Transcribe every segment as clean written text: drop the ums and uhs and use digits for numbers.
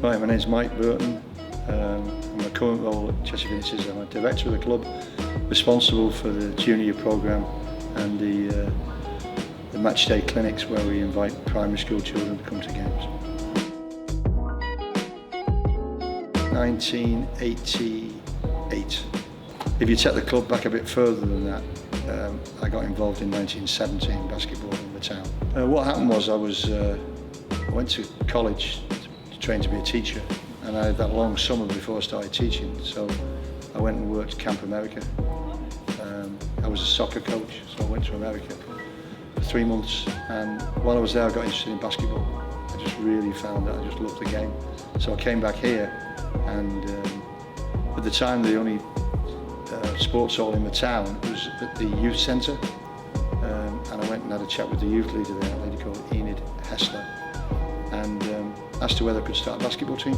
Right, my name's Mike Burton. My current role at Cheshire Phoenix is I'm a director of the club, responsible for the junior programme and the match day clinics where we invite primary school children to come to games. 1988. If you take the club back a bit further than that, I got involved in 1970 in basketball in the town. What happened was I went to college to train to be a teacher, and I had that long summer before I started teaching, so I went and worked at Camp America. I was a soccer coach, so I went to America for 3 months, and while I was there I got interested in basketball. I just really found that I just loved the game. So I came back here, and at the time the only sports hall in the town was at the youth centre, and I went and had a chat with the youth leader there, a lady called Enid Hessler, and asked her whether I could start a basketball team.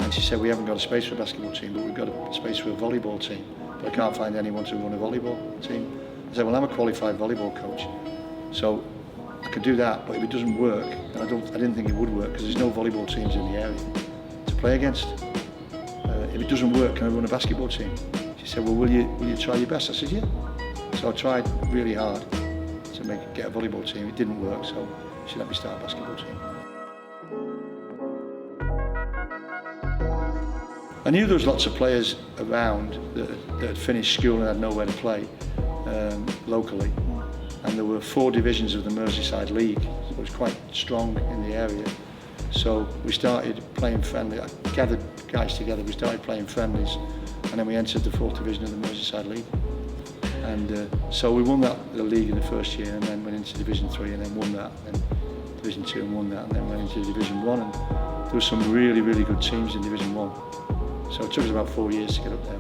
And she said, we haven't got a space for a basketball team, but we've got a space for a volleyball team, but I can't find anyone to run a volleyball team. I said, well, I'm a qualified volleyball coach, so I could do that, but if it doesn't work, and I didn't think it would work because there's no volleyball teams in the area to play against. If it doesn't work, can I run a basketball team? She said, well, will you try your best? I said, yeah. So I tried really hard to get a volleyball team. It didn't work, so she let me start a basketball team. I knew there was lots of players around that had finished school and had nowhere to play locally. And there were 4 divisions of the Merseyside League, so it was quite strong in the area. So we started playing friendly. I gathered guys together, we started playing friendlies, and then we entered the 4th division of the Merseyside League. And so we won the league in the first year, and then went into Division 3 and then won that, and then Division 2 and won that, and then went into Division 1, and there were some really, really good teams in Division 1. So it took us about 4 years to get up there.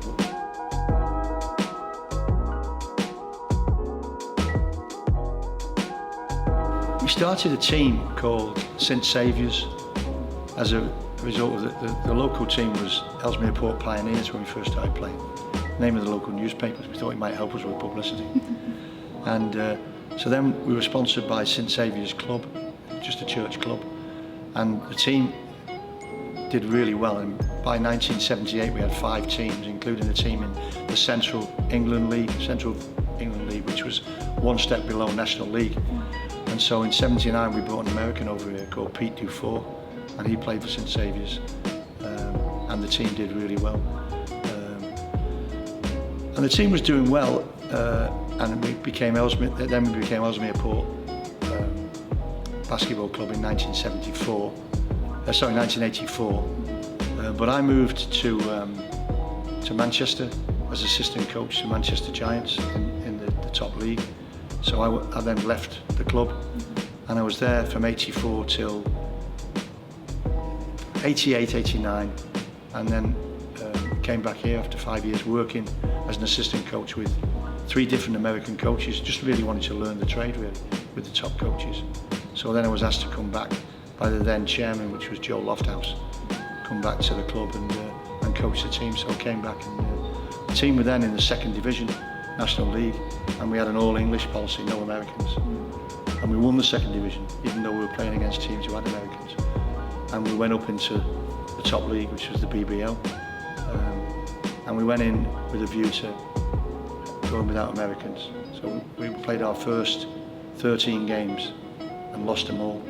We started a team called St Saviours as a result of the local team was Ellesmere Port Pioneers when we first started playing. The name of the local newspapers, we thought it might help us with publicity. And so then we were sponsored by St Saviours Club, just a church club, and the team did really well. And by 1978 we had 5 teams, including a team in the Central England League, which was one step below National League. And so in '79 we brought an American over here called Pete Dufour, and he played for St Saviours, and the team did really well. And the team was doing well, and we became Ellesmere Port Basketball Club in 1984. But I moved to Manchester as assistant coach to Manchester Giants in the top league. So I then left the club, and I was there from '84 till '88, '89, and then came back here after 5 years working as an assistant coach with 3 different American coaches. Just really wanted to learn the trade really with the top coaches. So then I was asked to come back by the then chairman, which was Joe Lofthouse, come back to the club and coach the team. So I came back, and the team were then in the 2nd division, National League, and we had an all-English policy, no Americans. And we won the 2nd division, even though we were playing against teams who had Americans. And we went up into the top league, which was the BBL. And we went in with a view to going without Americans. So we played our first 13 games and lost them all.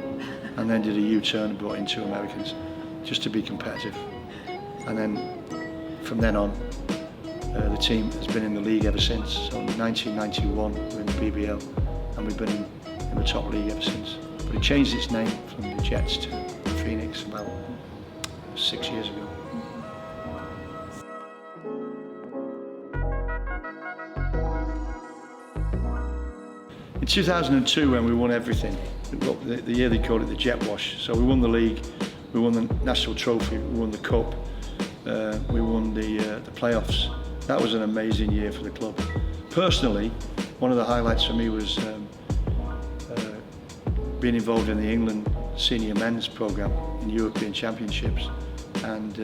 And then did a U-turn and brought in 2 Americans, just to be competitive. And then, from then on, the team has been in the league ever since. So in 1991, we were in the BBL, and we've been in the top league ever since. But it changed its name from the Jets to Phoenix about 6 years ago. In 2002, when we won everything, the year they called it the Jet Wash, so we won the league, we won the national trophy, we won the cup, we won the playoffs. That was an amazing year for the club. Personally, one of the highlights for me was being involved in the England senior men's programme in European Championships, and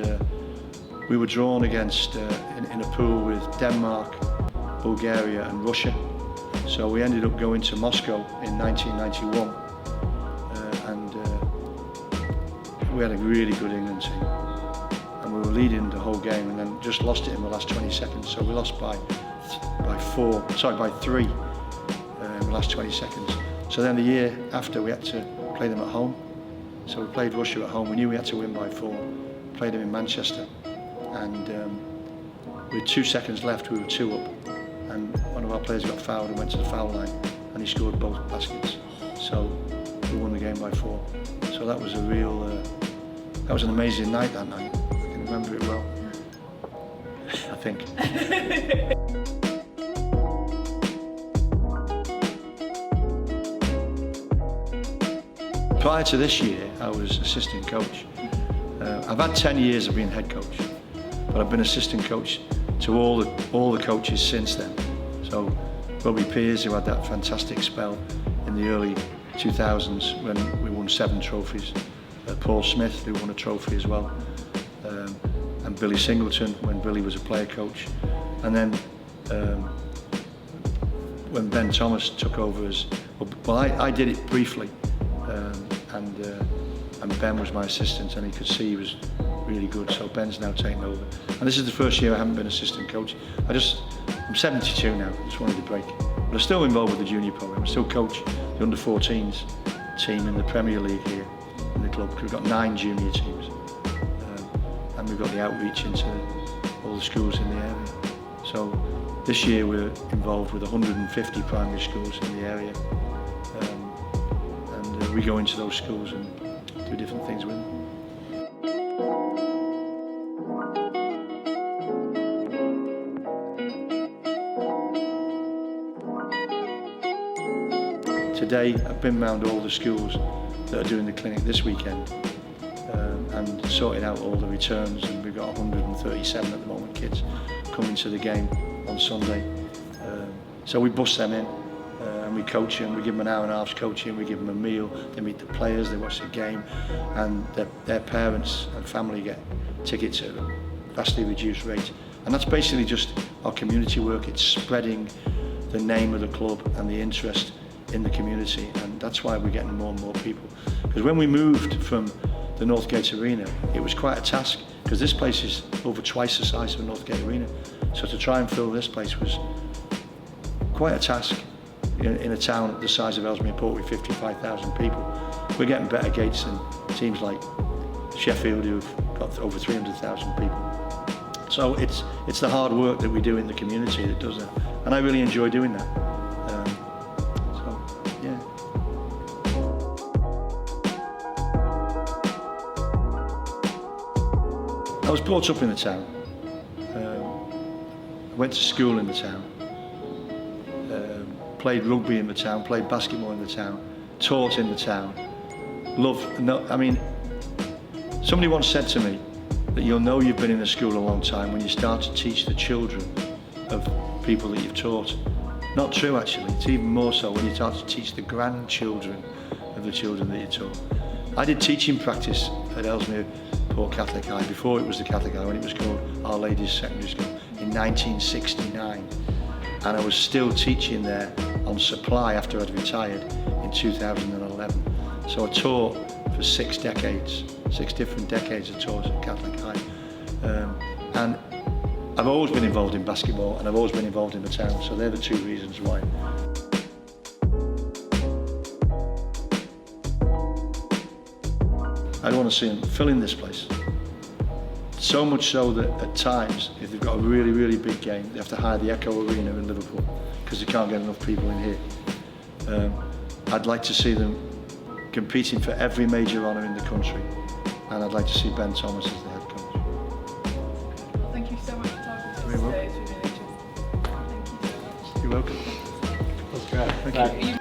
we were drawn against in a pool with Denmark, Bulgaria and Russia. So we ended up going to Moscow in 1991, and it we had a really good England team, and we were leading the whole game, and then just lost it in the last 20 seconds. So we lost by 3 in the last 20 seconds. So then the year after, we had to play them at home. So we played Russia at home. We knew we had to win by 4. Played them in Manchester, and with 2 seconds left, we were 2 up, and one of our players got fouled and went to the foul line, and he scored both baskets. So we won the game by 4. So that was that was an amazing night that night. I can remember it well, I think. Prior to this year, I was assistant coach. I've had 10 years of being head coach, but I've been assistant coach to all the coaches since then. So Robbie Pears, who had that fantastic spell in the early 2000s when we won 7 trophies, Paul Smith, who won a trophy as well, and Billy Singleton when Billy was a player coach, and then when Ben Thomas took over as well, I did it briefly, and Ben was my assistant, and he could see he was really good, so Ben's now taken over. And this is the first year I haven't been assistant coach. I'm 72 now, just wanted a break. But I'm still involved with the junior program. I still coach the under-14s team in the Premier League here in the club, because we've got 9 junior teams. And we've got the outreach into all the schools in the area. So this year we're involved with 150 primary schools in the area. And we go into those schools and do different things with them. Today, I've been around all the schools that are doing the clinic this weekend and sorting out all the returns, and we've got 137 at the moment kids coming to the game on Sunday. So we bus them in and we coach them, we give them an hour and a half's coaching, we give them a meal, they meet the players, they watch the game, and their parents and family get tickets at a vastly reduced rate. And that's basically just our community work. It's spreading the name of the club and the interest in the community, and that's why we're getting more and more people. Because when we moved from the Northgate Arena, it was quite a task, because this place is over twice the size of Northgate Arena. So to try and fill this place was quite a task in a town the size of Ellesmere Port with 55,000 people. We're getting better gates than teams like Sheffield, who've got over 300,000 people. So it's the hard work that we do in the community that does that, and I really enjoy doing that. I was brought up in the town. I went to school in the town, played rugby in the town, played basketball in the town, taught in the town. Somebody once said to me that you'll know you've been in a school a long time when you start to teach the children of people that you've taught. Not true, actually. It's even more so when you start to teach the grandchildren of the children that you taught. I did teaching practice at Ellesmere Port Catholic High before it was the Catholic High, when it was called Our Ladies Secondary School, in 1969. And I was still teaching there on supply after I'd retired in 2011. So I taught for 6 decades, 6 different decades I taught at Catholic High. And I've always been involved in basketball, and I've always been involved in the town, so they're the 2 reasons why. I want to see them filling this place. So much so that at times, if they've got a really, really big game, they have to hire the Echo Arena in Liverpool because they can't get enough people in here. I'd like to see them competing for every major honour in the country, and I'd like to see Ben Thomas as the head coach. Well, thank you so much for talking to us today. It's really interesting. Thank you so much. You're welcome. That's great. Thank you.